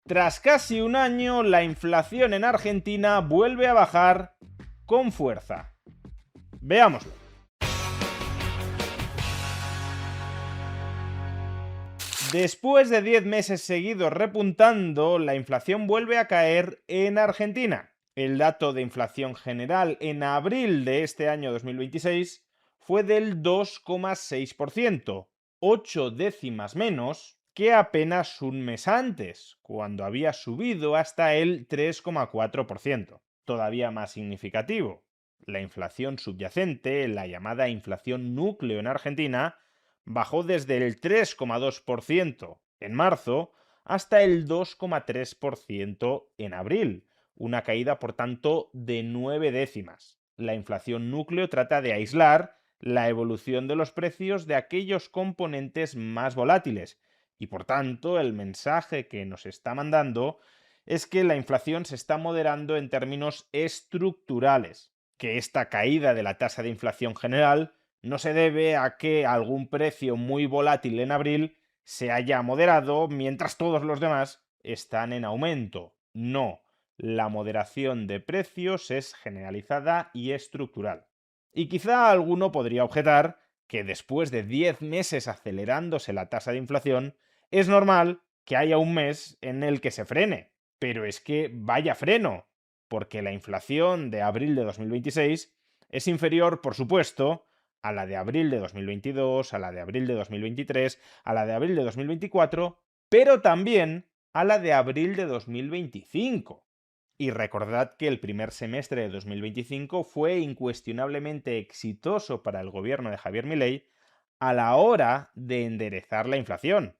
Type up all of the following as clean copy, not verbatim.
Tras casi un año, la inflación en Argentina vuelve a bajar con fuerza. Veámoslo. Después de 10 meses seguidos repuntando, la inflación vuelve a caer en Argentina. El dato de inflación general en abril de este año 2026 fue del 2,6%, 8 décimas menos que apenas un mes antes, cuando había subido hasta el 3,4%. Todavía más significativo, la inflación subyacente, la llamada inflación núcleo en Argentina, bajó desde el 3,2% en marzo hasta el 2,3% en abril, una caída por tanto de 9 décimas. La inflación núcleo trata de aislar la evolución de los precios de aquellos componentes más volátiles y por tanto el mensaje que nos está mandando es que la inflación se está moderando en términos estructurales, que esta caída de la tasa de inflación general no se debe a que algún precio muy volátil en abril se haya moderado mientras todos los demás están en aumento. No, la moderación de precios es generalizada y estructural. Y quizá alguno podría objetar que después de 10 meses acelerándose la tasa de inflación, es normal que haya un mes en el que se frene. Pero es que vaya freno, porque la inflación de abril de 2026 es inferior, por supuesto, a la de abril de 2022, a la de abril de 2023, a la de abril de 2024, pero también a la de abril de 2025. Y recordad que el primer semestre de 2025 fue incuestionablemente exitoso para el gobierno de Javier Milei a la hora de enderezar la inflación.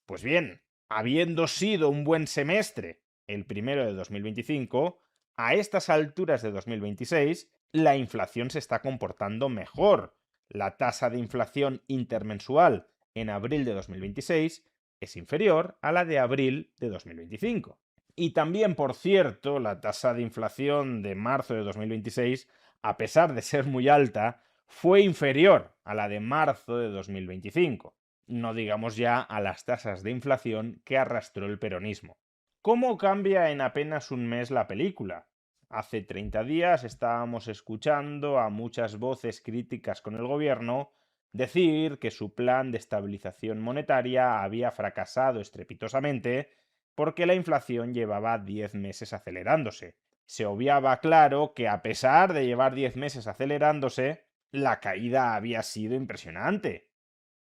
Pues bien, habiendo sido un buen semestre el primero de 2025, a estas alturas de 2026 la inflación se está comportando mejor. La tasa de inflación intermensual en abril de 2026 es inferior a la de abril de 2025. Y también, por cierto, la tasa de inflación de marzo de 2026, a pesar de ser muy alta, fue inferior a la de marzo de 2025. No digamos ya a las tasas de inflación que arrastró el peronismo. ¿Cómo cambia en apenas un mes la película? Hace 30 días estábamos escuchando a muchas voces críticas con el gobierno decir que su plan de estabilización monetaria había fracasado estrepitosamente porque la inflación llevaba 10 meses acelerándose. Se obviaba claro que a pesar de llevar 10 meses acelerándose, la caída había sido impresionante.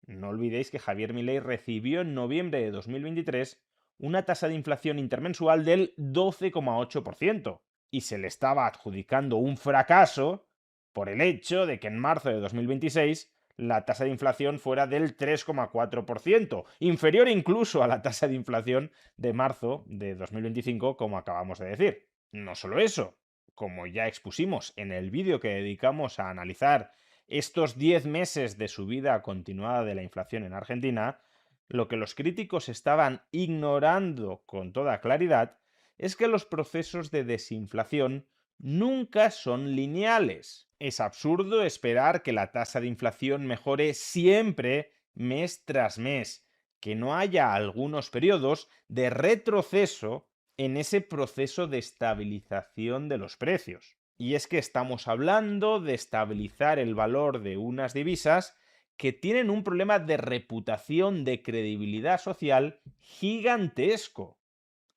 No olvidéis que Javier Milei recibió en noviembre de 2023 una tasa de inflación intermensual del 12,8% y se le estaba adjudicando un fracaso por el hecho de que en marzo de 2026 la tasa de inflación fuera del 3,4%, inferior incluso a la tasa de inflación de marzo de 2025, como acabamos de decir. No solo eso, como ya expusimos en el vídeo que dedicamos a analizar estos 10 meses de subida continuada de la inflación en Argentina, lo que los críticos estaban ignorando con toda claridad es que los procesos de desinflación nunca son lineales. Es absurdo esperar que la tasa de inflación mejore siempre mes tras mes, que no haya algunos periodos de retroceso en ese proceso de estabilización de los precios. Y es que estamos hablando de estabilizar el valor de unas divisas que tienen un problema de reputación, de credibilidad social gigantesco.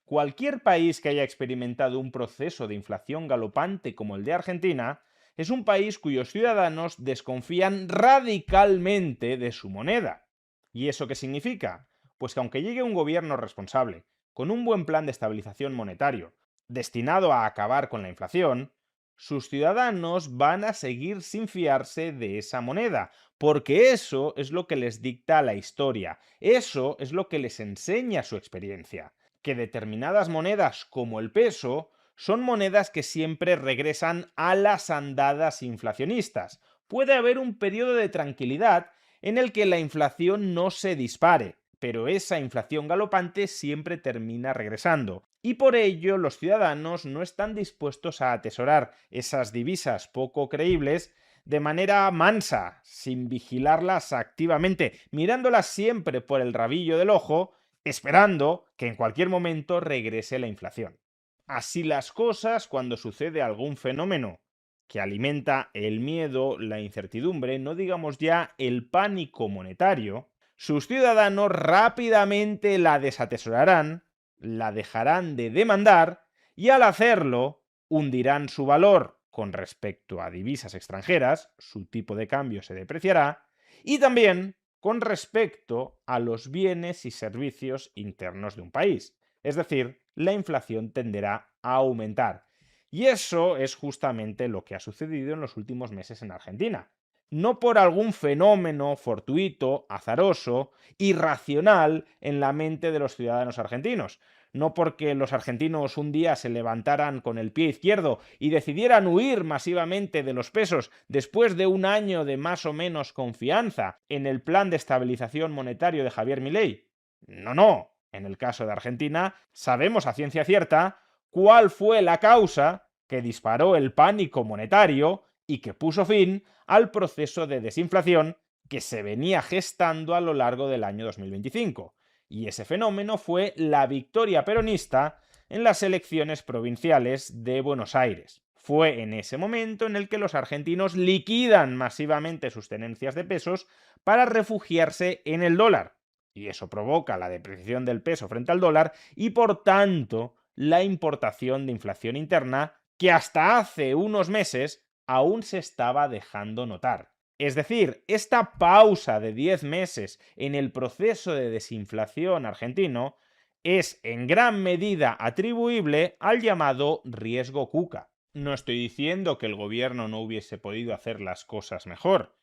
Cualquier país que haya experimentado un proceso de inflación galopante como el de Argentina es un país cuyos ciudadanos desconfían radicalmente de su moneda. ¿Y eso qué significa? Pues que aunque llegue un gobierno responsable, con un buen plan de estabilización monetario, destinado a acabar con la inflación, sus ciudadanos van a seguir sin fiarse de esa moneda, porque eso es lo que les dicta la historia, eso es lo que les enseña su experiencia, que determinadas monedas como el peso son monedas que siempre regresan a las andadas inflacionistas. Puede haber un periodo de tranquilidad en el que la inflación no se dispare, pero esa inflación galopante siempre termina regresando. Y por ello los ciudadanos no están dispuestos a atesorar esas divisas poco creíbles de manera mansa, sin vigilarlas activamente, mirándolas siempre por el rabillo del ojo esperando que en cualquier momento regrese la inflación. Así las cosas, cuando sucede algún fenómeno que alimenta el miedo, la incertidumbre, no digamos ya el pánico monetario, sus ciudadanos rápidamente la desatesorarán, la dejarán de demandar y al hacerlo hundirán su valor con respecto a divisas extranjeras, su tipo de cambio se depreciará, y también con respecto a los bienes y servicios internos de un país. Es decir, la inflación tenderá a aumentar. Y eso es justamente lo que ha sucedido en los últimos meses en Argentina. No por algún fenómeno fortuito, azaroso, irracional en la mente de los ciudadanos argentinos. No porque los argentinos un día se levantaran con el pie izquierdo y decidieran huir masivamente de los pesos después de un año de más o menos confianza en el plan de estabilización monetario de Javier Milei. No, no. En el caso de Argentina, sabemos a ciencia cierta cuál fue la causa que disparó el pánico monetario y que puso fin al proceso de desinflación que se venía gestando a lo largo del año 2025. Y ese fenómeno fue la victoria peronista en las elecciones provinciales de Buenos Aires. Fue en ese momento en el que los argentinos liquidan masivamente sus tenencias de pesos para refugiarse en el dólar. Y eso provoca la depreciación del peso frente al dólar y, por tanto, la importación de inflación interna que hasta hace unos meses aún se estaba dejando notar. Es decir, esta pausa de 10 meses en el proceso de desinflación argentino es en gran medida atribuible al llamado riesgo Kuka. No estoy diciendo que el gobierno no hubiese podido hacer las cosas mejor.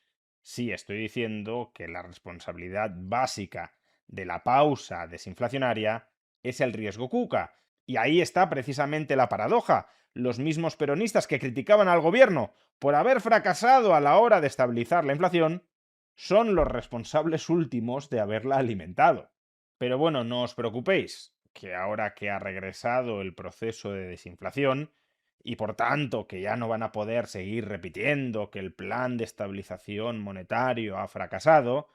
Sí, estoy diciendo que la responsabilidad básica de la pausa desinflacionaria es el riesgo Kuka. Y ahí está precisamente la paradoja. Los mismos peronistas que criticaban al gobierno por haber fracasado a la hora de estabilizar la inflación son los responsables últimos de haberla alimentado. Pero bueno, no os preocupéis, que ahora que ha regresado el proceso de desinflación, y por tanto que ya no van a poder seguir repitiendo que el plan de estabilización monetario ha fracasado,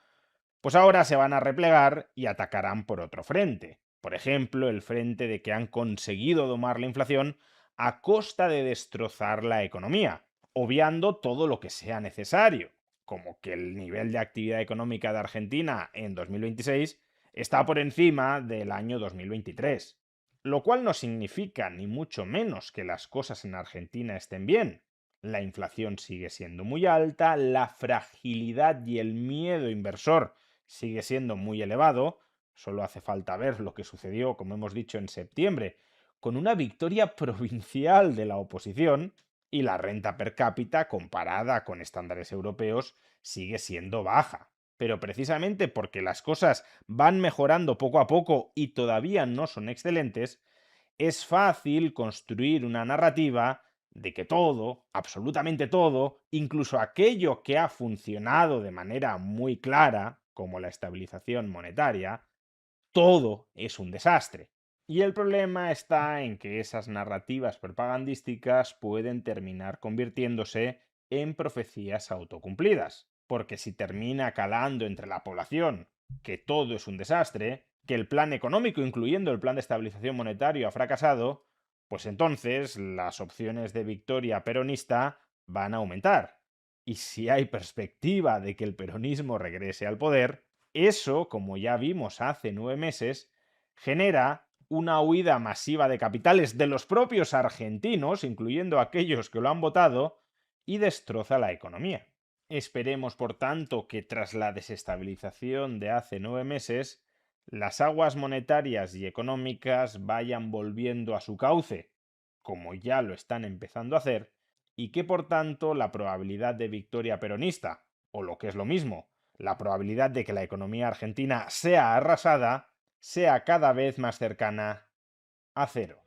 pues ahora se van a replegar y atacarán por otro frente. Por ejemplo, el frente de que han conseguido domar la inflación a costa de destrozar la economía, obviando todo lo que sea necesario, como que el nivel de actividad económica de Argentina en 2026 está por encima del año 2023. Lo cual no significa ni mucho menos que las cosas en Argentina estén bien. La inflación sigue siendo muy alta, la fragilidad y el miedo inversor sigue siendo muy elevado. Solo hace falta ver lo que sucedió, como hemos dicho, en septiembre, con una victoria provincial de la oposición, y la renta per cápita, comparada con estándares europeos, sigue siendo baja. Pero precisamente porque las cosas van mejorando poco a poco y todavía no son excelentes, es fácil construir una narrativa de que todo, absolutamente todo, incluso aquello que ha funcionado de manera muy clara, como la estabilización monetaria, todo es un desastre. Y el problema está en que esas narrativas propagandísticas pueden terminar convirtiéndose en profecías autocumplidas. Porque si termina calando entre la población que todo es un desastre, que el plan económico, incluyendo el plan de estabilización monetario, ha fracasado, pues entonces las opciones de victoria peronista van a aumentar. Y si hay perspectiva de que el peronismo regrese al poder, eso, como ya vimos hace 9 meses, genera una huida masiva de capitales de los propios argentinos, incluyendo aquellos que lo han votado, y destroza la economía. Esperemos, por tanto, que tras la desestabilización de hace 9 meses, las aguas monetarias y económicas vayan volviendo a su cauce, como ya lo están empezando a hacer, y que por tanto la probabilidad de victoria peronista, o lo que es lo mismo, la probabilidad de que la economía argentina sea arrasada, sea cada vez más cercana a cero.